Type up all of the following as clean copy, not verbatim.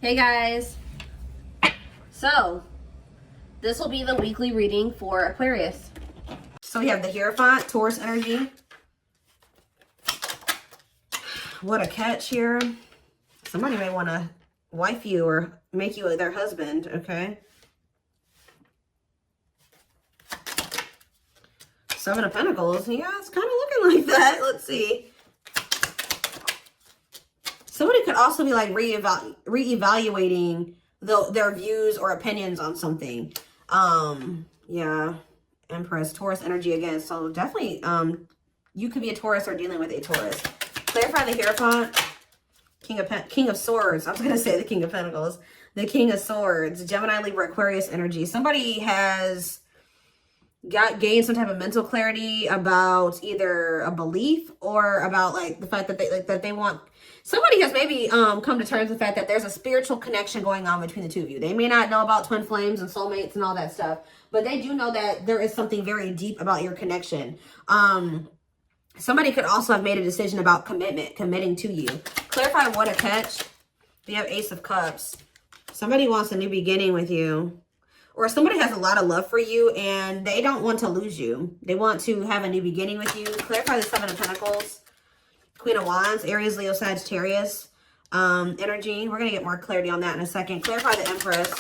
Hey guys, so this will be the weekly reading for Aquarius. So we have the Hierophant, Taurus energy. What a catch here. Somebody may want to wife you or make you their husband, okay? Seven of Pentacles. Yeah, it's kind of looking like that. Let's see. Somebody could also be like reevaluating their views or opinions on something. Yeah. Empress, Taurus energy again. So definitely, you could be a Taurus or dealing with a Taurus. Clarify the Hierophant. King of Swords. I was going to say the King of Pentacles. The King of Swords. Gemini, Libra, Aquarius energy. Somebody has gained some type of mental clarity about either a belief or about like the fact that they want. Somebody has maybe come to terms with the fact that there's a spiritual connection going on between the two of you. They may not know about twin flames and soulmates and all that stuff, but they do know that there is something very deep about your connection. Somebody could also have made a decision about committing to you. Clarify what a catch. We have Ace of Cups. Somebody wants a new beginning with you. Or somebody has a lot of love for you and they don't want to lose you. They want to have a new beginning with you. Clarify the Seven of Pentacles. Queen of Wands, Aries, Leo, Sagittarius energy. We're going to get more clarity on that in a second. Clarify the Empress.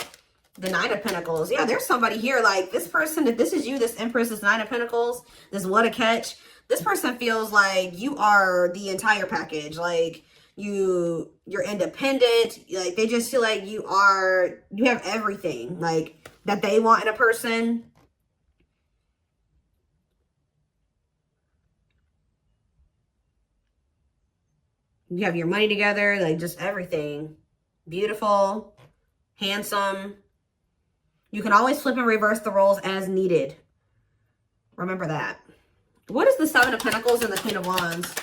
The Nine of Pentacles. Yeah, there's somebody here like this person. If this is you, this Empress, this Nine of Pentacles, this what a catch. This person feels like you are the entire package. Like you're independent. Like they just feel like you have everything like that they want in a person. You have your money together, like just everything. Beautiful, handsome. You can always flip and reverse the roles as needed. Remember that. What is the Seven of Pentacles and the Queen of Wands?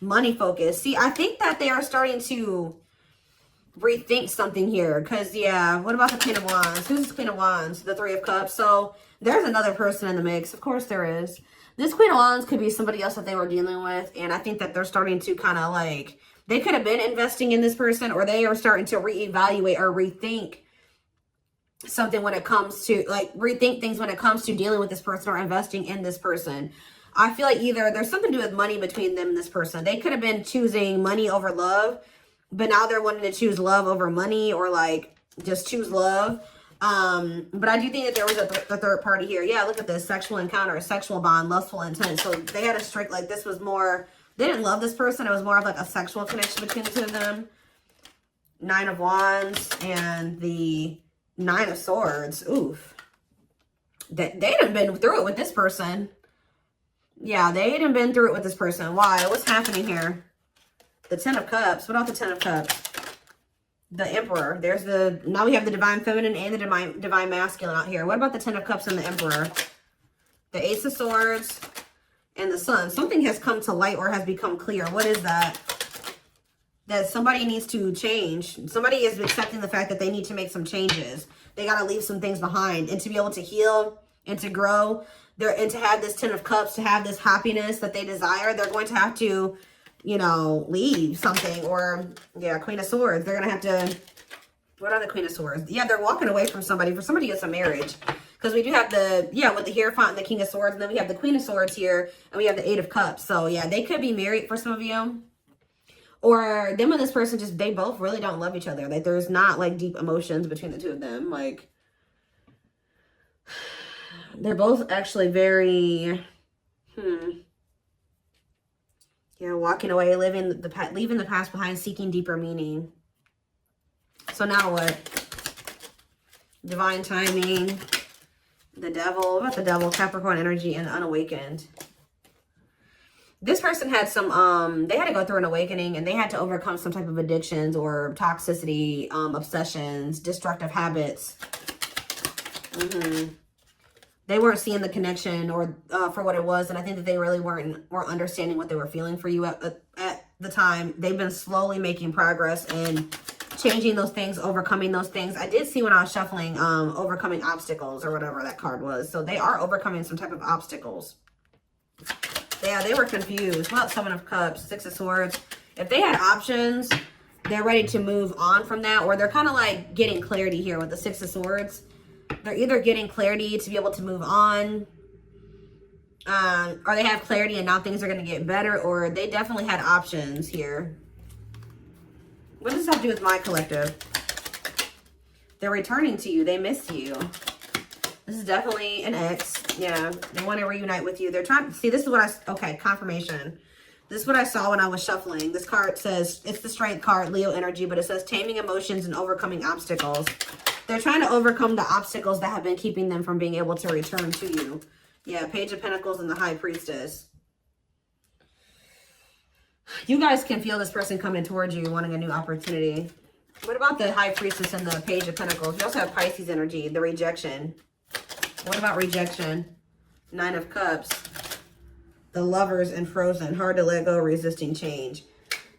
Money focus. See, I think that they are starting to rethink something here. Because, yeah, what about the Queen of Wands? Who's the Queen of Wands? The Three of Cups. So, there's another person in the mix. Of course there is. This Queen of Wands could be somebody else that they were dealing with. And I think that they're starting to kind of like, they could have been investing in this person, or they are starting to reevaluate or rethink something when it comes to, like, rethink things when it comes to dealing with this person or investing in this person. I feel like either there's something to do with money between them and this person. They could have been choosing money over love, but now they're wanting to choose love over money, or like just choose love. But I do think that there was a third party here. Yeah, look at this. Sexual encounter, sexual bond, lustful intent. So they had a strict, like this was more, they didn't love this person. It was more of like a sexual connection between the two of them. Nine of Wands and the Nine of Swords. Oof. They done been through it with this person. Yeah, they done been through it with this person. Why? What's happening here? The Ten of Cups. What about the Ten of Cups? The Emperor. Now we have the Divine Feminine and the Divine Masculine out here. What about the Ten of Cups and the Emperor? The Ace of Swords and the Sun. Something has come to light or has become clear. What is that? That somebody needs to change. Somebody is accepting the fact that they need to make some changes. They got to leave some things behind. And to be able to heal and to grow, and to have this Ten of Cups, to have this happiness that they desire, they're going to have to, you know, leave something. Or, yeah, Queen of Swords. They're going to have to, what are the Queen of Swords? Yeah, they're walking away from somebody. For somebody, it's a marriage. Because we do have the, yeah, with the Hierophant and the King of Swords. And then we have the Queen of Swords here. And we have the Eight of Cups. So, yeah, they could be married for some of you. Or them and this person just, they both really don't love each other. Like, there's not, like, deep emotions between the two of them. Like, they're both actually very, yeah, walking away, leaving the past behind, seeking deeper meaning. So now what? Divine timing, the Devil. What about the Devil? Capricorn energy and unawakened. This person had some, they had to go through an awakening and they had to overcome some type of addictions or toxicity, obsessions, destructive habits. They weren't seeing the connection or for what it was. And I think that they really weren't understanding what they were feeling for you at the time. They've been slowly making progress and changing those things, overcoming those things. I did see when I was shuffling, overcoming obstacles or whatever that card was. So they are overcoming some type of obstacles. Yeah, they were confused. Well, Seven of Cups, Six of Swords. If they had options they're ready to move on from that, or they're kind of like getting clarity here with the Six of Swords. They're either getting clarity to be able to move on, or they have clarity and now things are going to get better, or they definitely had options here. What does this have to do with my collective? They're returning to you. They miss you. This is definitely an ex. Yeah, they want to reunite with you. They're trying to see. This is what I, okay, confirmation. This is what I saw when I was shuffling. This card says, it's the Strength card, Leo energy, but it says taming emotions and overcoming obstacles. They're trying to overcome the obstacles that have been keeping them from being able to return to you. Yeah, Page of Pentacles and the High Priestess. You guys can feel this person coming towards you, wanting a new opportunity. What about the High Priestess and the Page of Pentacles? You also have Pisces energy, the rejection. What about rejection? Nine of Cups. The Lovers and Frozen. Hard to let go, resisting change.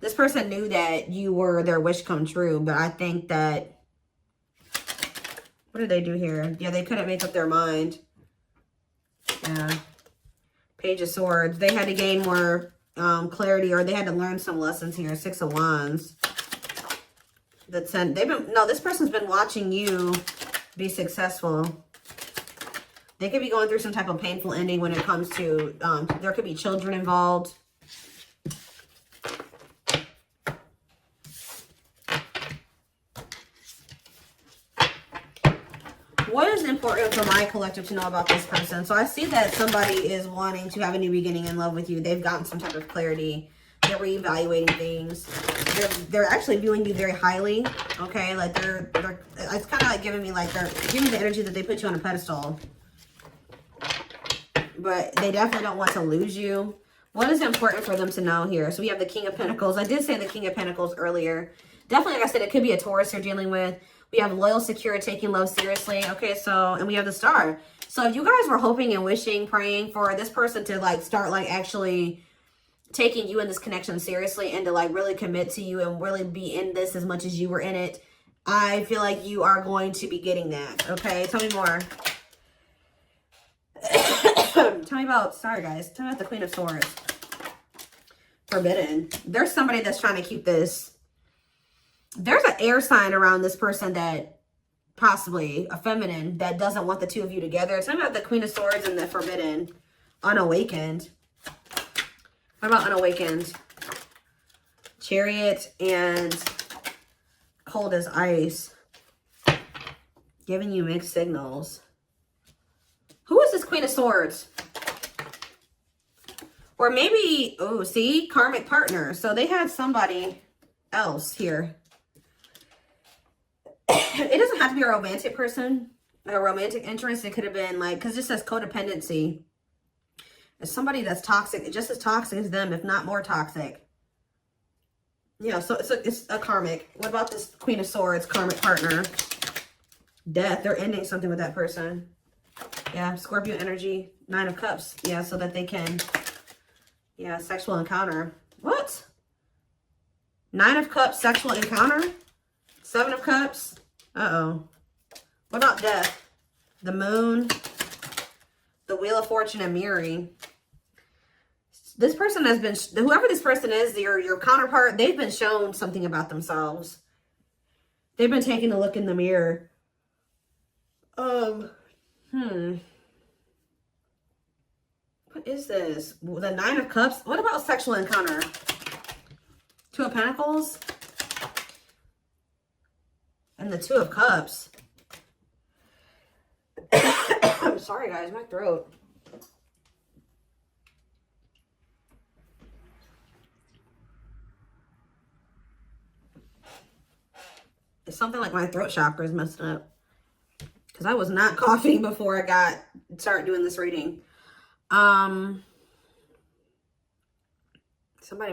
This person knew that you were their wish come true, but I think that... What did they do here? Yeah, they couldn't make up their mind. Yeah. Page of Swords. They had to gain more clarity, or they had to learn some lessons here. Six of Wands. The 10. This person's been watching you be successful. They could be going through some type of painful ending when it comes to, there could be children involved. What is important for my collective to know about this person? So I see that somebody is wanting to have a new beginning in love with you. They've gotten some type of clarity. They're reevaluating things. They're actually viewing you very highly. Okay, like it's kind of like giving me like they're giving me the energy that they put you on a pedestal. But they definitely don't want to lose you. What is important for them to know here? So we have the King of Pentacles. I did say the King of Pentacles earlier. Definitely, like I said, it could be a Taurus you're dealing with. We have loyal, secure, taking love seriously. Okay, so, and we have the Star. So if you guys were hoping and wishing, praying for this person to like start like actually taking you in this connection seriously and to like really commit to you and really be in this as much as you were in it, I feel like you are going to be getting that. Okay, tell me more. Tell me about, sorry guys, tell me about the Queen of Swords. Forbidden. There's somebody that's trying to keep this. There's an air sign around this person that possibly a feminine that doesn't want the two of you together. Tell me about the Queen of Swords and the Forbidden. Unawakened. What about unawakened? Chariot and cold as ice. Giving you mixed signals. Who is this Queen of Swords? Or maybe, oh, see? Karmic partner. So they had somebody else here. It doesn't have to be a romantic person. A romantic interest. It could have been like, because it says codependency. It's somebody that's toxic. Just as toxic as them, if not more toxic. Yeah, so it's a karmic. What about this Queen of Swords, karmic partner? Death. They're ending something with that person. Yeah, Scorpio energy, Nine of Cups. Yeah, so that they can, yeah, sexual encounter. What? Nine of Cups, sexual encounter? Seven of Cups. Uh-oh. What about death? The Moon, the Wheel of Fortune, and mirroring. This person has been, whoever this person is, your counterpart, they've been shown something about themselves. They've been taking a look in the mirror. What is this? The Nine of Cups. What about sexual encounter? Two of Pentacles. And the Two of Cups. I'm sorry, guys. My throat. It's something like my throat chakra is messed up. Because I was not coughing before I started doing this reading. Somebody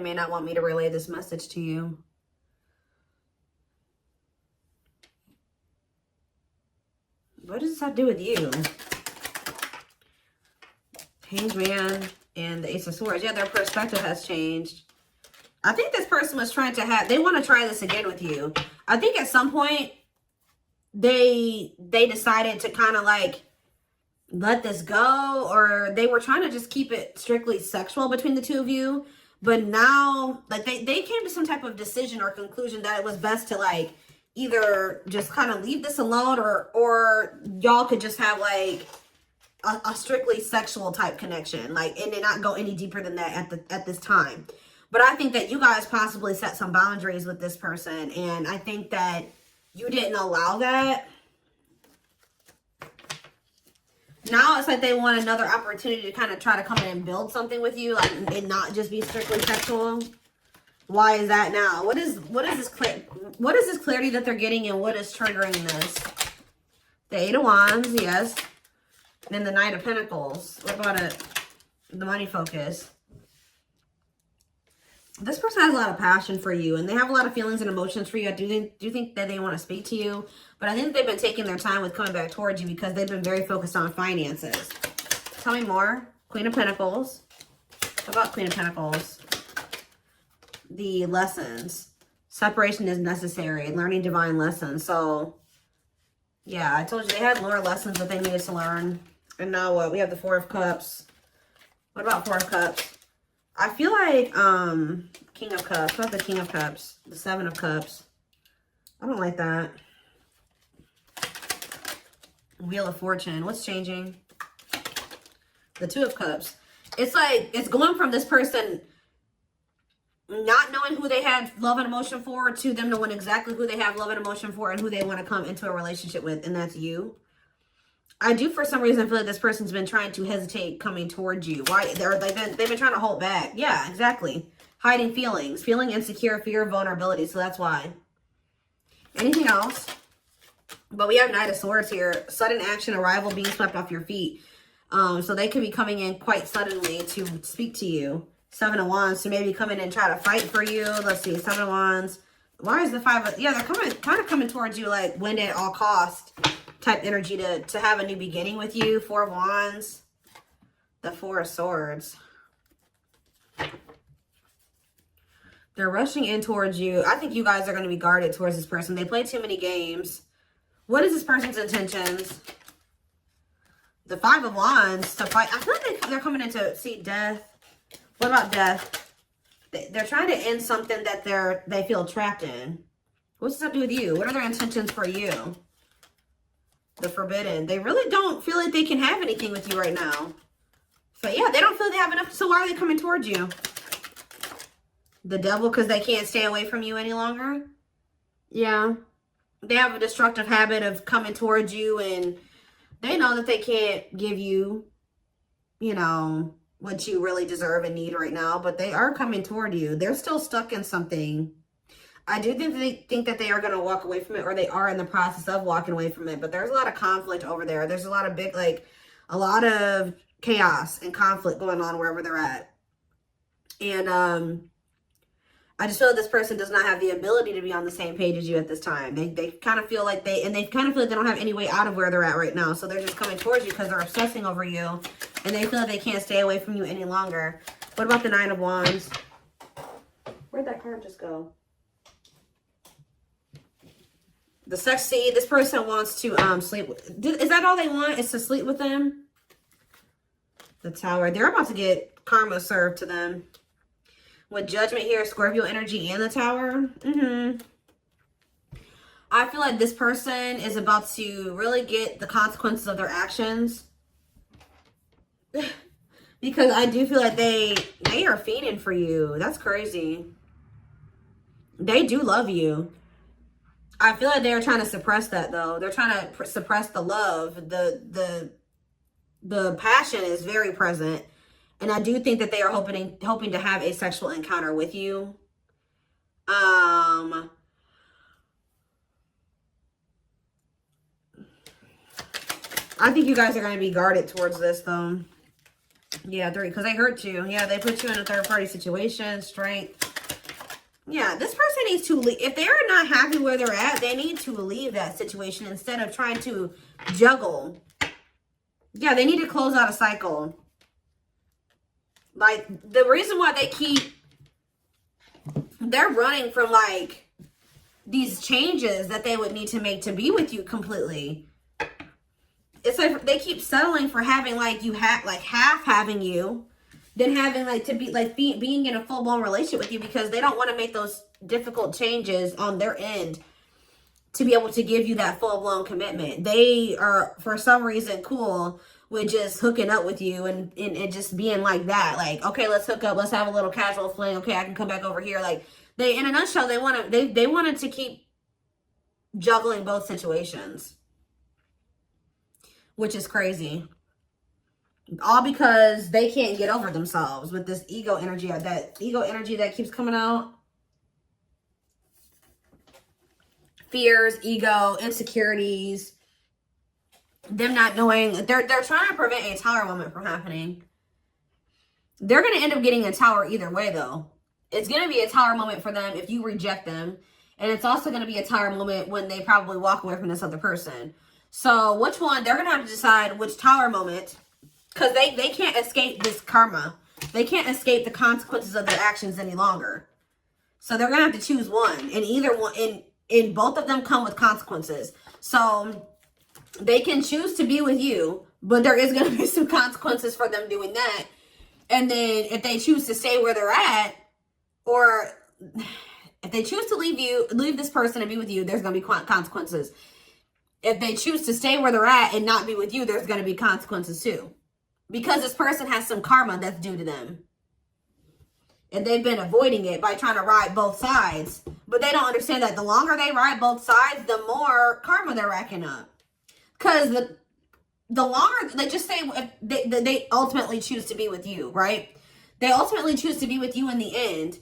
may not want me to relay this message to you. What does this have to do with you? Hanged Man and the Ace of Swords. Yeah, their perspective has changed. I think this person was trying to they want to try this again with you. I think at some point they decided to kind of like let this go, or they were trying to just keep it strictly sexual between the two of you. But now, like, they came to some type of decision or conclusion that it was best to, like, either just kind of leave this alone, or y'all could just have, like, a strictly sexual type connection, like, and then not go any deeper than that at this time. But I think that you guys possibly set some boundaries with this person, and I think that you didn't allow that. Now it's like they want another opportunity to kind of try to come in and build something with you, like, and not just be strictly sexual. Why is that now? What is this clarity that they're getting, and what is triggering this? The Eight of Wands, yes. And then the Knight of Pentacles. What about it? The money focus. This person has a lot of passion for you, and they have a lot of feelings and emotions for you. I do think that they want to speak to you, but I think they've been taking their time with coming back towards you because they've been very focused on finances. Tell me more. Queen of Pentacles. What about Queen of Pentacles? The lessons. Separation is necessary. Learning divine lessons. So, yeah, I told you they had more lessons that they needed to learn. And now what? We have the Four of Cups. What about Four of Cups? I feel like, King of Cups. What about the King of Cups? The Seven of Cups. I don't like that. Wheel of Fortune. What's changing? The Two of Cups. It's like, it's going from this person not knowing who they had love and emotion for to them knowing exactly who they have love and emotion for and who they want to come into a relationship with, and that's you. I do, for some reason, feel like this person's been trying to hesitate coming towards you. Why? They've been trying to hold back. Yeah, exactly. Hiding feelings. Feeling insecure, fear of vulnerability. So that's why. Anything else? But we have Knight of Swords here. Sudden action, arrival, being swept off your feet. So they could be coming in quite suddenly to speak to you. Seven of Wands to maybe come in and try to fight for you. Let's see. Seven of Wands. Why is the Five of... Yeah, they're kind of coming towards you like win at all cost type energy to have a new beginning with you. Four of Wands. The Four of Swords. They're rushing in towards you. I think you guys are going to be guarded towards this person. They play too many games. What is this person's intentions? The Five of Wands to fight. I feel like they're coming in to see death. What about death? They're trying to end something that they feel trapped in. What's this have to do with you? What are their intentions for you? The Forbidden. They really don't feel like they can have anything with you right now. So yeah, they don't feel they have enough. So why are they coming towards you? The Devil, because they can't stay away from you any longer. Yeah. They have a destructive habit of coming towards you, and they know that they can't give you, you know, what you really deserve and need right now, but they are coming toward you. They're still stuck in something. I do think that they are going to walk away from it, or they are in the process of walking away from it, but there's a lot of conflict over there. There's a lot of a lot of chaos and conflict going on wherever they're at. And I just feel like this person does not have the ability to be on the same page as you at this time. They kind of feel like they kind of feel like they don't have any way out of where they're at right now. So they're just coming towards you because they're obsessing over you, and they feel like they can't stay away from you any longer. What about the Nine of Wands? Where'd that card just go? The sex. See, this person wants to sleep. Is that all they want? Is to sleep with them? The Tower. They're about to get karma served to them. With Judgment here, Scorpio energy and the Tower. I feel like this person is about to really get the consequences of their actions. Because I do feel like they are fiending for you. That's crazy. They do love you. I feel like they're trying to suppress that, though. They're trying to suppress the love. The passion is very present. And I do think that they are hoping to have a sexual encounter with you. I think you guys are going to be guarded towards this, though. Yeah, because they hurt you. Yeah, they put you in a third-party situation. Strength. Yeah, this person needs to leave. If they're not happy where they're at, they need to leave that situation instead of trying to juggle. Yeah, they need to close out a cycle. Like, the reason why they're running from, like, these changes that they would need to make to be with you completely. It's like they keep settling for having, like, half having you. than having like to be like being in a full-blown relationship with you, because they don't want to make those difficult changes on their end to be able to give you that full-blown commitment. They are, for some reason, cool with just hooking up with you and just being like that. Like, okay, let's hook up. Let's have a little casual fling. Okay, I can come back over here. Like, they, in a nutshell, they wanted to keep juggling both situations, which is crazy. All because they can't get over themselves with this ego energy, that keeps coming out. Fears, ego, insecurities, them not knowing. They're trying to prevent a tower moment from happening. They're going to end up getting a tower either way, though. It's going to be a tower moment for them if you reject them. And it's also going to be a tower moment when they probably walk away from this other person. So which one? They're going to have to decide which tower moment. Because they can't escape this karma. They can't escape the consequences of their actions any longer. So they're going to have to choose one. And either one... And both of them come with consequences. So they can choose to be with you, but there is going to be some consequences for them doing that. And then if they choose to stay where they're at, or if they choose to leave this person and be with you, there's going to be consequences. If they choose to stay where they're at and not be with you, there's going to be consequences too. Because this person has some karma that's due to them. And they've been avoiding it by trying to ride both sides. But they don't understand that the longer they ride both sides, the more karma they're racking up. Because the longer, they just say, if they ultimately choose to be with you, right? They ultimately choose to be with you in the end.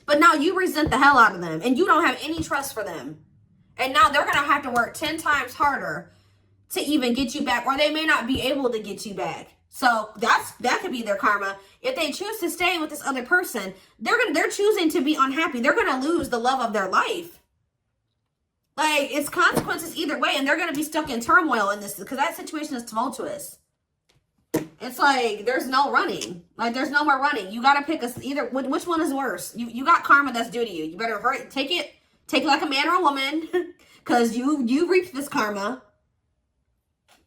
But now you resent the hell out of them. And you don't have any trust for them. And now they're going to have to work 10 times harder to even get you back. Or they may not be able to get you back. So that could be their karma. If they choose to stay with this other person, they're choosing to be unhappy. They're going to lose the love of their life. Like, it's consequences either way, and they're going to be stuck in turmoil in this, because that situation is tumultuous. It's like there's no running. Like, there's no more running. You got to pick either. Which one is worse? You got karma that's due to you. You better hurry, take it like a man or a woman, because you reaped this karma.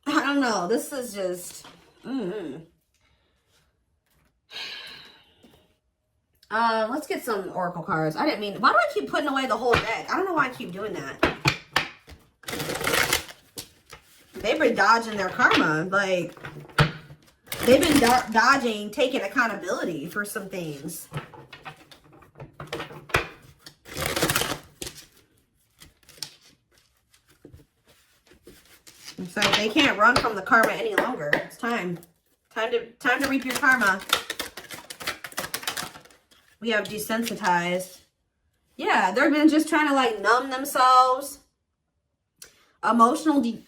I don't know. This is just. Let's get some oracle cards. I didn't mean, why do I keep putting away the whole deck? I don't know why I keep doing that. They've been dodging their karma. Like, they've been dodging taking accountability for some things. It's like they can't run from the karma any longer. It's time. Time to reap your karma. We have desensitized. Yeah, they've been just trying to like numb themselves. Emotionally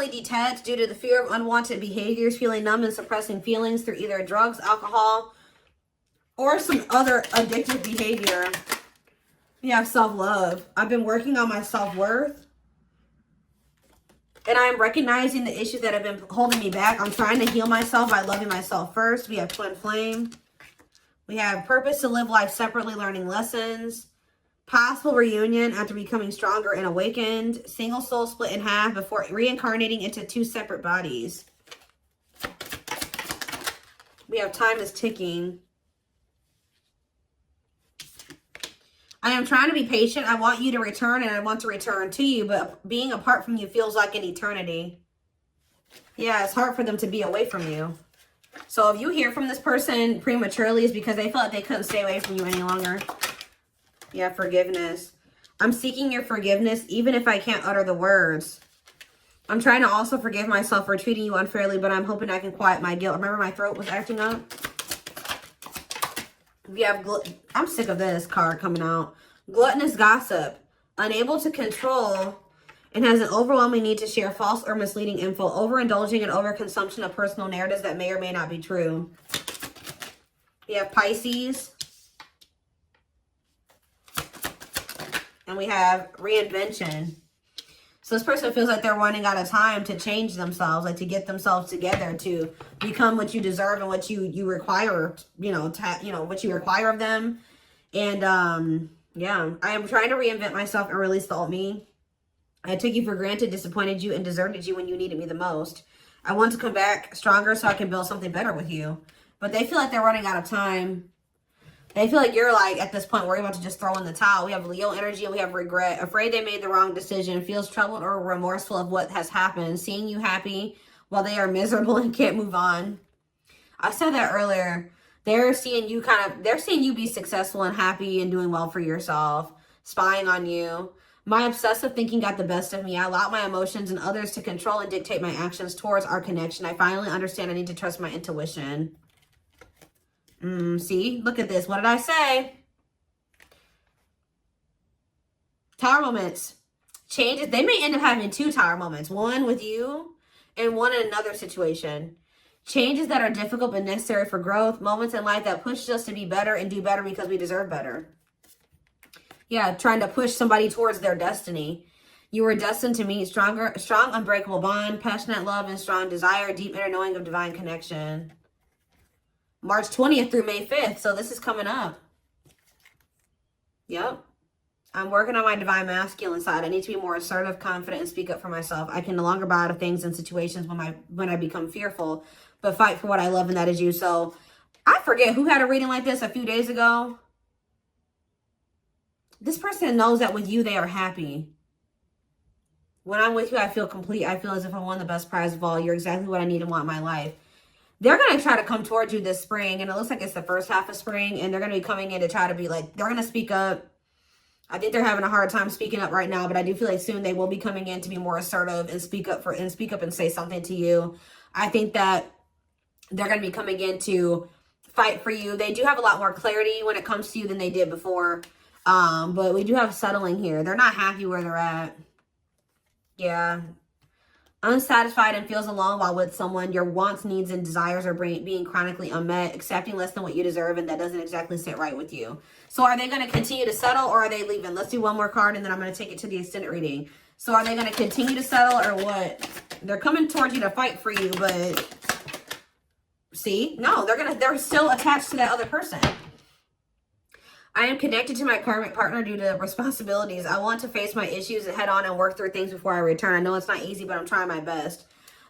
detached due to the fear of unwanted behaviors, feeling numb and suppressing feelings through either drugs, alcohol, or some other addictive behavior. We have self-love. I've been working on my self-worth. And I'm recognizing the issues that have been holding me back. I'm trying to heal myself by loving myself first. We have twin flame. We have purpose to live life separately, learning lessons. Possible reunion after becoming stronger and awakened. Single soul split in half before reincarnating into two separate bodies. We have time is ticking. I am trying to be patient. I want you to return and I want to return to you. But being apart from you feels like an eternity. Yeah, it's hard for them to be away from you. So if you hear from this person prematurely, it's because they felt like they couldn't stay away from you any longer. Yeah, forgiveness. I'm seeking your forgiveness even if I can't utter the words. I'm trying to also forgive myself for treating you unfairly, but I'm hoping I can quiet my guilt. Remember my throat was acting up? We have, I'm sick of this card coming out. Gluttonous gossip. Unable to control and has an overwhelming need to share false or misleading info. Overindulging and overconsumption of personal narratives that may or may not be true. We have Pisces. And we have reinvention. So this person feels like they're running out of time to change themselves, like to get themselves together, to become what you deserve and what you require, what you require of them. And yeah, I am trying to reinvent myself and release the old me. I took you for granted, disappointed you, and deserted you when you needed me the most. I want to come back stronger so I can build something better with you. But they feel like they're running out of time. They feel like you're like, at this point, we're about to just throw in the towel. We have Leo energy and we have regret. Afraid they made the wrong decision. Feels troubled or remorseful of what has happened. Seeing you happy while they are miserable and can't move on. I said that earlier. They're seeing you they're seeing you be successful and happy and doing well for yourself. Spying on you. My obsessive thinking got the best of me. I allowed my emotions and others to control and dictate my actions towards our connection. I finally understand I need to trust my intuition. See? Look at this. What did I say? Tower moments. Changes. They may end up having 2 tower moments. One with you and one in another situation. Changes that are difficult but necessary for growth. Moments in life that push us to be better and do better because we deserve better. Yeah, trying to push somebody towards their destiny. You were destined to meet strong, unbreakable bond, passionate love, and strong desire, deep inner knowing of divine connection. March 20th through May 5th. So this is coming up. Yep. I'm working on my divine masculine side. I need to be more assertive, confident, and speak up for myself. I can no longer bow out of things and situations when I become fearful, but fight for what I love, and that is you. So I forget who had a reading like this a few days ago. This person knows that with you, they are happy. When I'm with you, I feel complete. I feel as if I won the best prize of all. You're exactly what I need and want in my life. They're going to try to come towards you this spring, and it looks like it's the first half of spring, and they're going to be coming in to try to be like, they're going to speak up. I think they're having a hard time speaking up right now, but I do feel like soon they will be coming in to be more assertive and speak up and say something to you. I think that they're going to be coming in to fight for you. They do have a lot more clarity when it comes to you than they did before. But we do have settling here. They're not happy where they're at. Yeah. Unsatisfied and feels alone while with someone. Your wants, needs, and desires are being chronically unmet. Accepting less than what you deserve, and that doesn't exactly sit right with you. So are they going to continue to settle, or are they leaving? Let's do one more card, and then I'm going to take it to the extended reading. So are they going to continue to settle, or what? They're coming towards you to fight for you, but see? No, they're still attached to that other person. I am connected to my karmic partner due to responsibilities. I want to face my issues head on and work through things before I return. I know it's not easy, but I'm trying my best.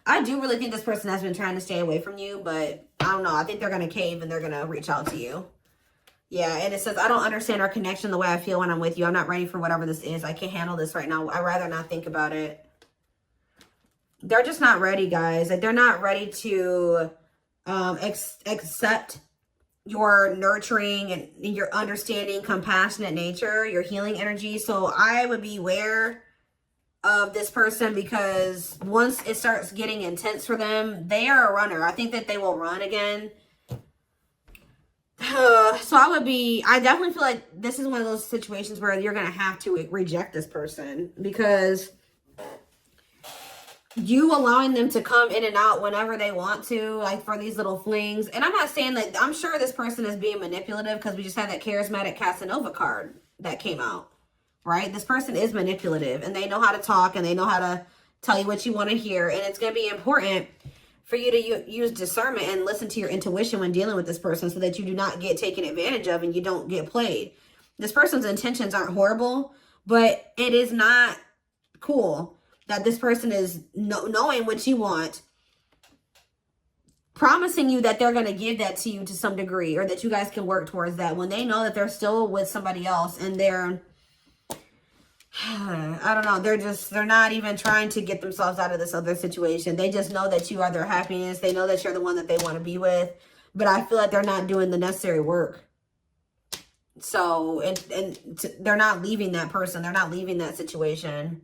I do really think this person has been trying to stay away from you, but I don't know. I think they're going to cave and they're going to reach out to you. Yeah, and it says, I don't understand our connection the way I feel when I'm with you. I'm not ready for whatever this is. I can't handle this right now. I'd rather not think about it. They're just not ready, guys. Like, they're not ready to accept your nurturing and your understanding, compassionate nature, your healing energy. So I would be aware of this person, because once it starts getting intense for them, they are a runner. I think that they will run again. So I definitely feel like this is one of those situations where you're going to have to reject this person, because you allowing them to come in and out whenever they want to, like for these little flings. And I'm not saying that, I'm sure this person is being manipulative, because we just had that charismatic Casanova card that came out, right? This person is manipulative, and they know how to talk, and they know how to tell you what you want to hear. And it's going to be important for you to use discernment and listen to your intuition when dealing with this person, so that you do not get taken advantage of and you don't get played. This person's intentions aren't horrible, but it is not cool that this person is knowing what you want, promising you that they're going to give that to you to some degree, or that you guys can work towards that, when they know that they're still with somebody else, and they're, I don't know, they're not even trying to get themselves out of this other situation. They just know that you are their happiness. They know that you're the one that they want to be with, but I feel like they're not doing the necessary work. So, they're not leaving that person. They're not leaving that situation.